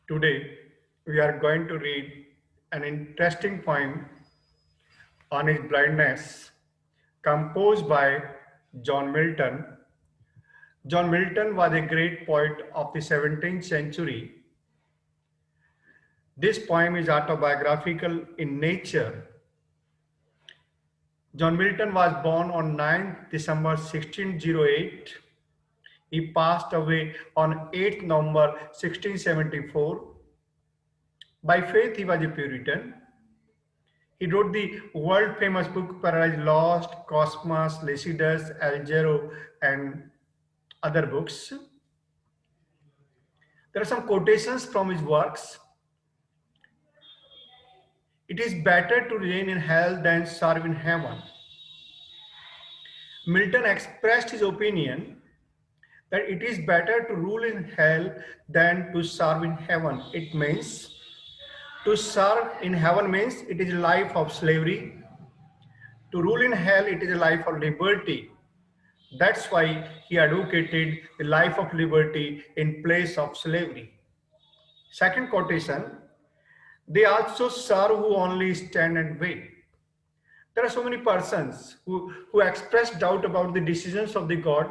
Today, we are going to read an interesting poem on his blindness, composed by John Milton. John Milton was a great poet of the 17th century. This poem is autobiographical in nature. John Milton was born on 9th December 1608. He passed away on 8th November 1674. By faith, he was a Puritan. He wrote the world famous book Paradise Lost, Cosmos, Lycidas, Algero, and other books. There are some quotations from his works. It is better to reign in hell than serve in heaven. Milton expressed his opinion that it is better to rule in hell than to serve in heaven. It means to serve in heaven means it is a life of slavery. To rule in hell, it is a life of liberty. That's why he advocated the life of liberty in place of slavery. Second quotation, they also serve who only stand and wait. There are so many persons who express doubt about the decisions of the God,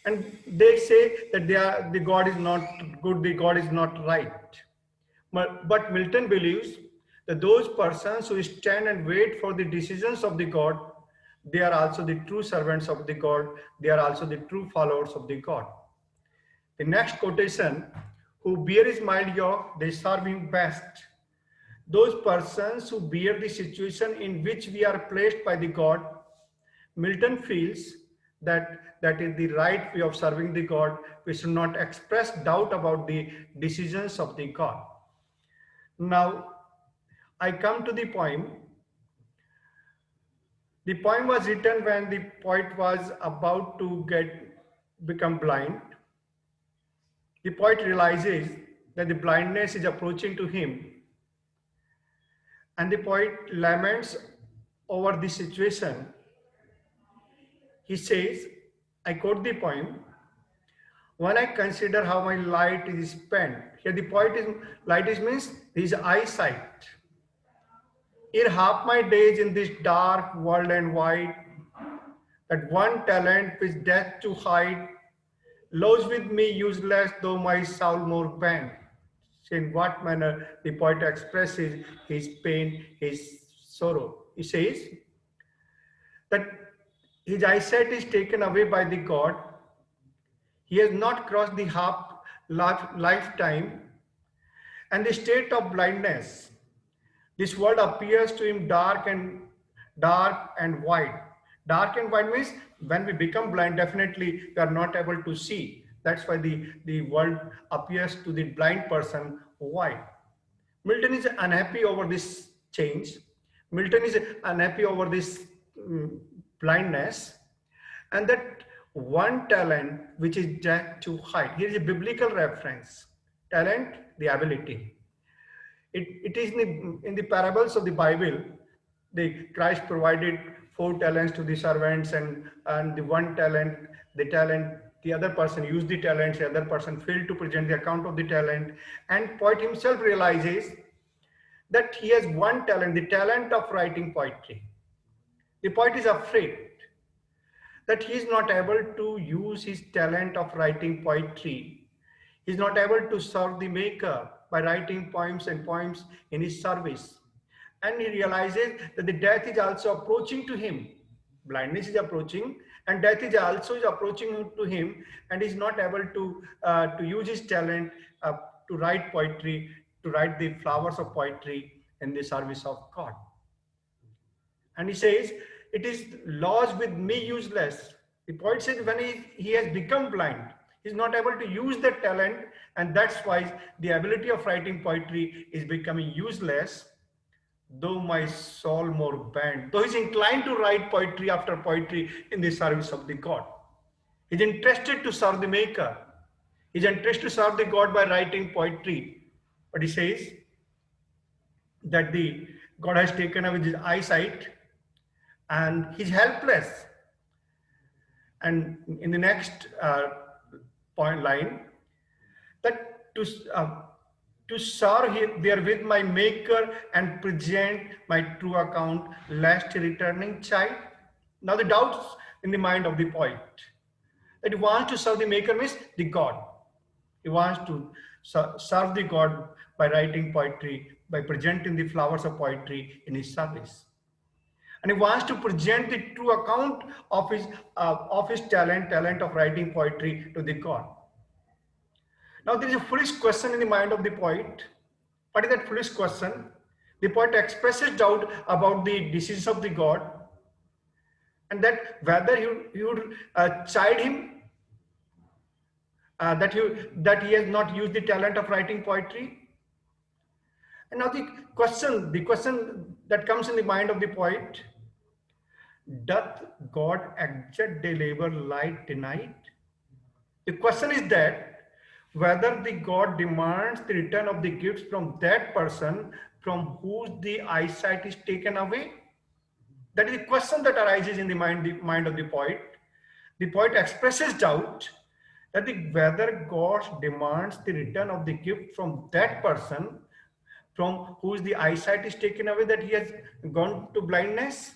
and they say that the God is not good, the God is not right. But Milton believes that those persons who stand and wait for the decisions of the God, they are also the true servants of the God. They are also the true followers of the God. The next quotation, who bear his mild yoke, they serve him best. Those persons who bear the situation in which we are placed by the God, Milton feels that is the right way of serving the God. We should not express doubt about the decisions of the God. Now, I come to the poem. The poem was written when the poet was about to become blind. The poet realizes that the blindness is approaching to him, and the poet laments over the situation. He says, I quote the poem, when I consider how my light is spent. Here the poet is, light is means his eyesight. Ere half my days in this dark world and wide, that one talent which death to hide, lows with me useless, though my soul more bent. In what manner the poet expresses his pain, his sorrow. He says that his eyesight is taken away by the God. He has not crossed the half lifetime and the state of blindness. This world appears to him dark and white. Dark and white means when we become blind, definitely we are not able to see. That's why the world appears to the blind person white. Milton is unhappy over this change. Milton is unhappy over this blindness, and that one talent which is death to hide. Here is a biblical reference. Talent, the ability. It is in the parables of the Bible, the Christ provided 4 talents to the servants, and the one talent, the other person used the talents, the other person failed to present the account of the talent. And poet himself realizes that he has one talent, the talent of writing poetry. The poet is afraid that he is not able to use his talent of writing poetry. He is not able to serve the maker by writing poems and poems in his service. And he realizes that the death is also approaching to him. Blindness is approaching, and death is also approaching to him, and he is not able to use his talent to write poetry, to write the flowers of poetry in the service of God. And he says, it is lost with me useless. The poet says when he has become blind, he's not able to use that talent, and that's why the ability of writing poetry is becoming useless, though my soul more bent. Though he's inclined to write poetry after poetry in the service of the God. He's interested to serve the Maker. He's interested to serve the God by writing poetry. But he says that the God has taken away his eyesight and he's helpless. And in the next point line, that to serve there with my maker and present my true account, lest returning child. Now the doubts in the mind of the poet that he wants to serve the maker means the God. He wants to serve the God by writing poetry, by presenting the flowers of poetry in his service. And he wants to present the true account of his talent of writing poetry to the God. Now there is a foolish question in the mind of the poet. What is that foolish question? The poet expresses doubt about the decisions of the God, and that whether you would chide him, that he has not used the talent of writing poetry. And now the question that comes in the mind of the poet: doth God exact the labor light denied? The question is that whether the God demands the return of the gifts from that person from whose the eyesight is taken away. That is the question that arises in the mind of the poet. The poet expresses doubt that whether God demands the return of the gift from that person from whose the eyesight is taken away, that he has gone to blindness.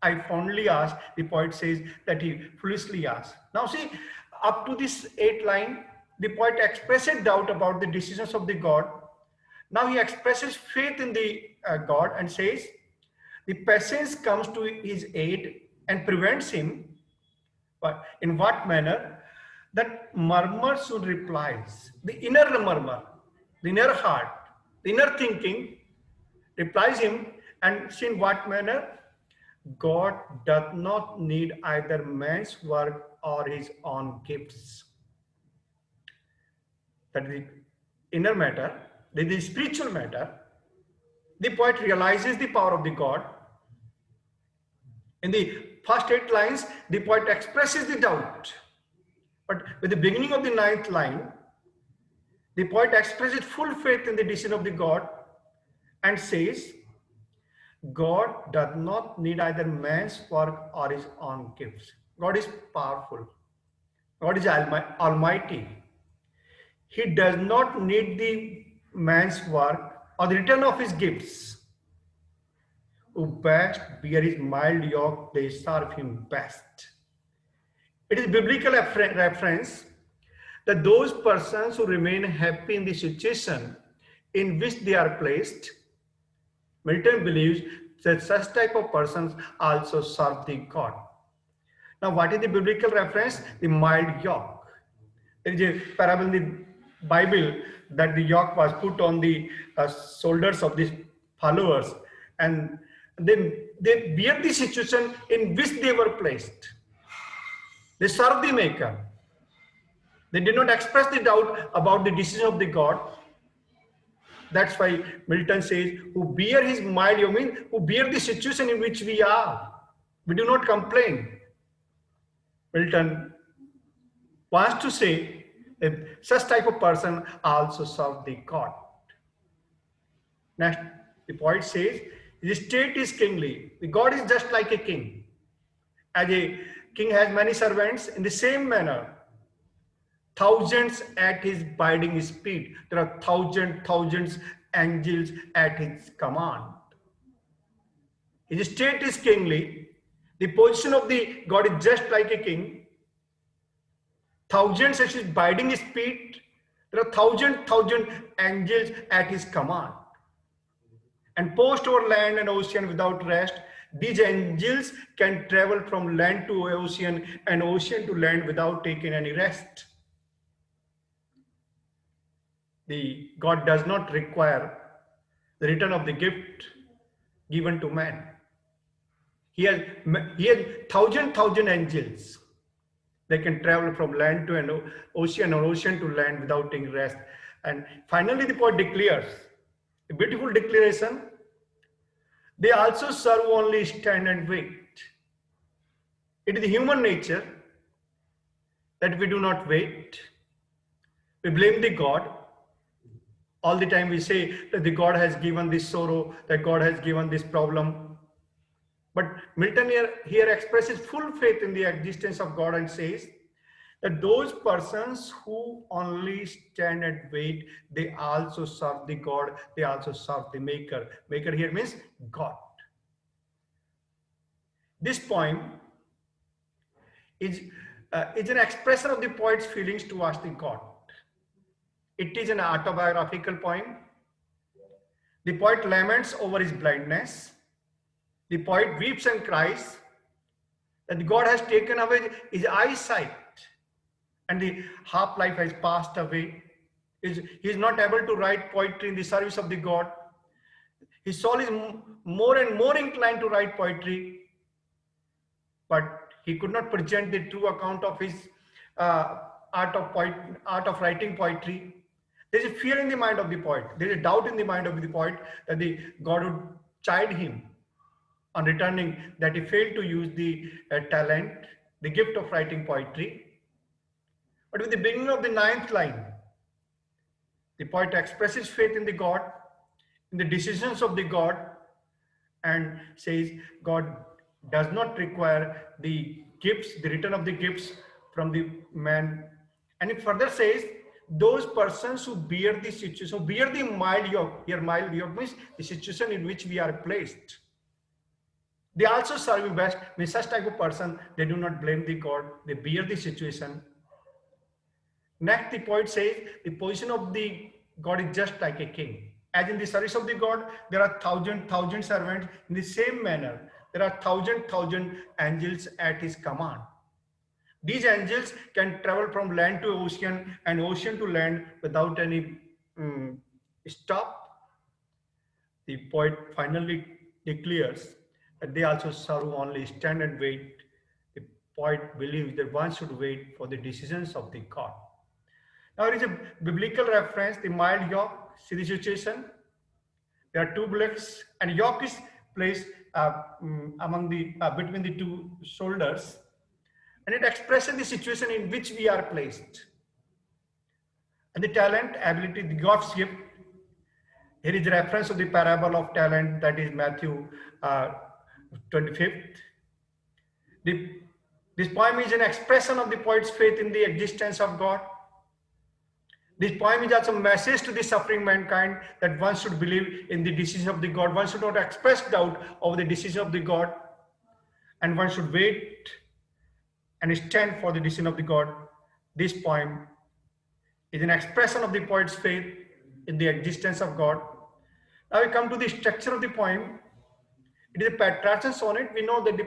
I fondly ask, the poet says that he foolishly asks. Now see, up to this 8th line, the poet expresses doubt about the decisions of the God. Now he expresses faith in the God and says, the patience comes to his aid and prevents him. But in what manner? That murmur soon replies. The inner murmur, the inner heart, the inner thinking replies him, and in what manner? God doth not need either man's work or his own gifts. That is the inner matter, the spiritual matter. The poet realizes the power of the God. In the first 8 lines, the poet expresses the doubt. But with the beginning of the 9th line, the poet expresses full faith in the decision of the God and says, God does not need either man's work or his own gifts. God is powerful. God is almighty. He does not need the man's work or the return of his gifts. Who best bear his mild yoke, they serve him best. It is biblical reference that those persons who remain happy in the situation in which they are placed, Milton believes that such type of persons also serve the God. Now, what is the biblical reference? The mild yoke. There is a parable in the Bible that the yoke was put on the shoulders of the followers, and they bear the situation in which they were placed. They serve the Maker. They did not express the doubt about the decision of the God. That's why Milton says, who bear his mild yoke, means who bear the situation in which we are. We do not complain. Milton wants to say that such type of person also serve the God. Next, the poet says, the state is kingly. The God is just like a king. As a king has many servants, in the same manner, thousands at his biding speed. There are thousands angels at his command. His state is kingly. The position of the God is just like a king. Thousands at his biding speed. There are thousand angels at his command. And post over land and ocean without rest. These angels can travel from land to ocean and ocean to land without taking any rest. The God does not require the return of the gift given to man. He has thousand angels. They can travel from land to an ocean or ocean to land without taking rest. And finally, the poet declares a beautiful declaration. They also serve only stand and wait. It is the human nature that we do not wait. We blame the God. All the time we say that the God has given this sorrow, that God has given this problem. But Milton here expresses full faith in the existence of God and says that those persons who only stand and wait, they also serve the God, they also serve the Maker. Maker here means God. This poem is, is an expression of the poet's feelings towards the God. It is an autobiographical poem. The poet laments over his blindness. The poet weeps and cries that God has taken away his eyesight and the half life has passed away. He is not able to write poetry in the service of the God. His soul is more and more inclined to write poetry, but he could not present the true account of his art of writing poetry. There is a fear in the mind of the poet. There is a doubt in the mind of the poet that the God would chide him on returning, that he failed to use the talent, the gift of writing poetry. But with the beginning of the 9th line, the poet expresses faith in the God, in the decisions of the God, and says God does not require the gifts, the return of the gifts from the man. And it further says, those persons who bear the situation, who bear the mild yoke, here mild yoke means the situation in which we are placed, they also serve you best. Means such type of person, they do not blame the God, they bear the situation. Next, the poet says, the position of the God is just like a king. As in the service of the God, there are thousand servants. In the same manner, there are thousand angels at his command. These angels can travel from land to ocean and ocean to land without any stop. The poet finally declares that they also serve only stand and wait. The poet believes that one should wait for the decisions of the God. Now there is a biblical reference, the mild yoke. See the situation. There are two bullocks, and yoke is placed among the between the two shoulders, and it expresses the situation in which we are placed. And the talent, ability, the God's gift. Here is a reference of the parable of talent, that is Matthew 25th. This poem is an expression of the poet's faith in the existence of God. This poem is also a message to the suffering mankind that one should believe in the decision of the God. One should not express doubt over the decision of the God, and one should wait and stand for the decision of the God. This poem is an expression of the poet's faith in the existence of God. Now we come to the structure of the poem. It is a Petrarchan sonnet. We know that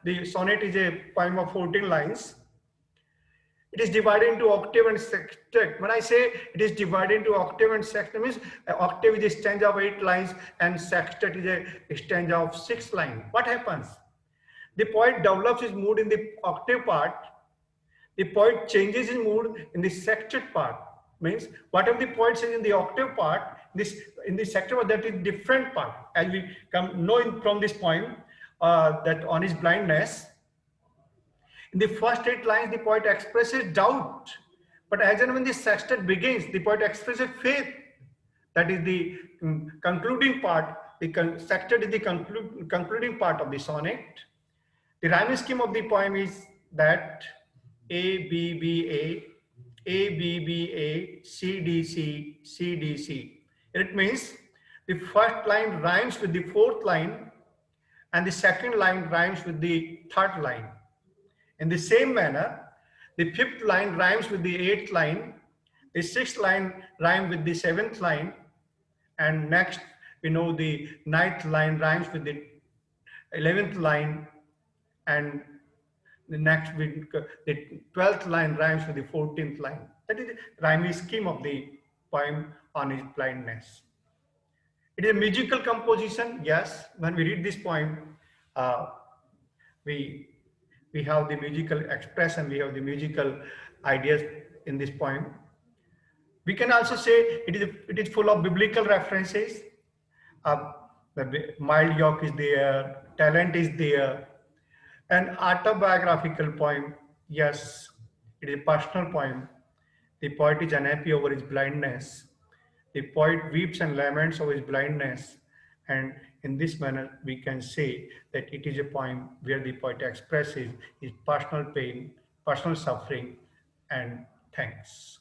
the sonnet is a poem of 14 lines. It is divided into octave and sextet. When I say it is divided into octave and sextet, means octave is a stanza of 8 lines and sextet is a stanza of 6 lines. What happens? The poet develops his mood in the octave part. The poet changes his mood in the sextet part. Means whatever the poet says in the octave part, in the sextet part, that is different part. As we know from this poem, that on his blindness, in the first 8 lines, the poet expresses doubt. But as and when the sextet begins, the poet expresses faith. That is the concluding part. The sextet is the concluding part of the sonnet. The rhyming scheme of the poem is that A, B, B, A, B, B, A, C, D, C, C, D, C. It means the first line rhymes with the 4th line and the second line rhymes with the 3rd line. In the same manner, the 5th line rhymes with the 8th line, the 6th line rhymes with the 7th line, and next we know the 9th line rhymes with the 11th line, and the next the 12th line rhymes with the 14th line. That is the rhyming scheme of the poem on his blindness. It is a musical composition. Yes, when we read this poem, we have the musical expression, we have the musical ideas in this poem. We can also say it is full of biblical references. The mild yoke is there, talent is there. An autobiographical poem, yes, it is a personal poem. The poet is unhappy over his blindness. The poet weeps and laments over his blindness. And in this manner, we can say that it is a poem where the poet expresses his personal pain, personal suffering, and thanks.